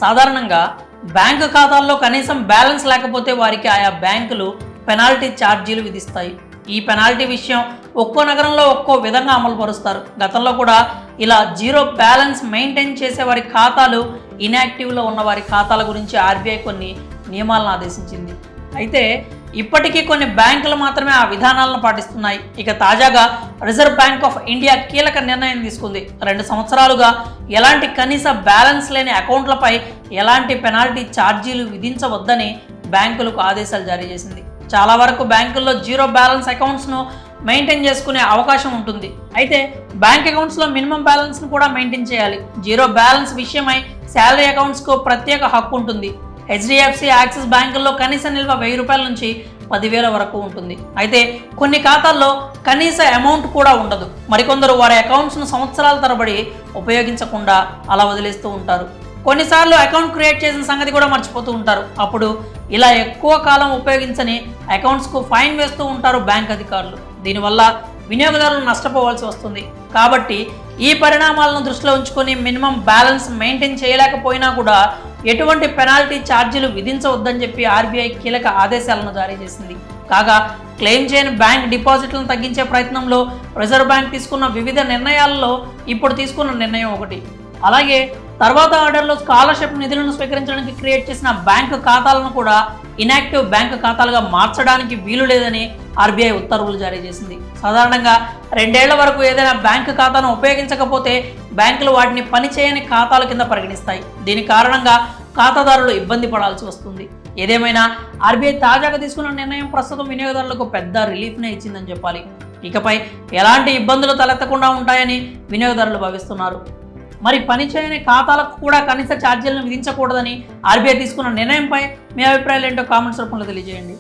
సాధారణంగా బ్యాంకు ఖాతాల్లో కనీసం బ్యాలెన్స్ లేకపోతే వారికి ఆయా బ్యాంకులు పెనాల్టీ ఛార్జీలు విధిస్తాయి. ఈ పెనాల్టీ విషయం ఒక్కో నగరంలో ఒక్కో విధంగా అమలు పరుస్తారు. గతంలో కూడా ఇలా జీరో బ్యాలెన్స్ మెయింటైన్ చేసే వారి ఖాతాలు, ఇన్యాక్టివ్లో ఉన్న వారి ఖాతాల గురించి ఆర్బీఐ కొన్ని నియమాలను ఆదేశించింది. అయితే ఇప్పటికీ కొన్ని బ్యాంకులు మాత్రమే ఆ విధానాలను పాటిస్తున్నాయి. ఇక తాజాగా రిజర్వ్ బ్యాంక్ ఆఫ్ ఇండియా కీలక నిర్ణయం తీసుకుంది. 2 సంవత్సరాలుగా ఎలాంటి కనీస బ్యాలెన్స్ లేని అకౌంట్లపై ఎలాంటి పెనాల్టీ ఛార్జీలు విధించవద్దని బ్యాంకులకు ఆదేశాలు జారీ చేసింది. చాలా వరకు బ్యాంకుల్లో జీరో బ్యాలెన్స్ అకౌంట్స్ను మెయింటైన్ చేసుకునే అవకాశం ఉంటుంది. అయితే బ్యాంక్ అకౌంట్స్లో మినిమం బ్యాలెన్స్ను కూడా మెయింటైన్ చేయాలి. జీరో బ్యాలెన్స్ విషయమై శాలరీ అకౌంట్స్కు ప్రత్యేక హక్కు ఉంటుంది. హెచ్డిఎఫ్సి, యాక్సిస్ బ్యాంకుల్లో కనీస నిల్వ 1000 రూపాయల నుంచి 10,000 వరకు ఉంటుంది. అయితే కొన్ని ఖాతాల్లో కనీస అమౌంట్ కూడా ఉండదు. మరికొందరు వారి అకౌంట్స్ను సంవత్సరాల తరబడి ఉపయోగించకుండా అలా వదిలేస్తూ ఉంటారు. కొన్నిసార్లు అకౌంట్ క్రియేట్ చేసిన సంగతి కూడా మర్చిపోతూ ఉంటారు. అప్పుడు ఇలా ఎక్కువ కాలం ఉపయోగించని అకౌంట్స్కు ఫైన్ వేస్తూ ఉంటారు బ్యాంక్ అధికారులు. దీనివల్ల వినియోగదారులు నష్టపోవాల్సి వస్తుంది. కాబట్టి ఈ పరిణామాలను దృష్టిలో ఉంచుకొని మినిమం బ్యాలెన్స్ మెయింటైన్ చేయలేకపోయినా కూడా ఎటువంటి పెనాల్టీ ఛార్జీలు విధించవద్దని చెప్పి ఆర్బీఐ కీలక ఆదేశాలను జారీ చేసింది. కాగా క్లెయిమ్ చేయని బ్యాంక్ డిపాజిట్లను తగ్గించే ప్రయత్నంలో రిజర్వ్ బ్యాంక్ తీసుకున్న వివిధ నిర్ణయాలలో ఇప్పుడు తీసుకున్న నిర్ణయం ఒకటి. అలాగే తర్వాత ఆర్డర్లో స్కాలర్షిప్ నిధులను స్వీకరించడానికి క్రియేట్ చేసిన బ్యాంకు ఖాతాలను కూడా ఇన్యాక్టివ్ బ్యాంకు ఖాతాలుగా మార్చడానికి వీలు లేదని ఆర్బీఐ ఉత్తర్వులు జారీ చేసింది. సాధారణంగా 2 ఏళ్ల వరకు ఏదైనా బ్యాంకు ఖాతాను ఉపయోగించకపోతే బ్యాంకులు వాటిని పనిచేయని ఖాతాల కింద పరిగణిస్తాయి. దీని కారణంగా ఖాతాదారులు ఇబ్బంది పడాల్సి వస్తుంది. ఏదేమైనా ఆర్బీఐ తాజాగా తీసుకున్న నిర్ణయం ప్రస్తుతం వినియోగదారులకు పెద్ద రిలీఫ్నే ఇచ్చిందని చెప్పాలి. ఇకపై ఎలాంటి ఇబ్బందులు తలెత్తకుండా ఉంటాయని వినియోగదారులు భావిస్తున్నారు. మరి పనిచేయని ఖాతాలకు కూడా కనీస ఛార్జీలను విధించకూడదని ఆర్బీఐ తీసుకున్న నిర్ణయంపై మీ అభిప్రాయాలు ఏంటో కామెంట్స్ రూపంలో తెలియజేయండి.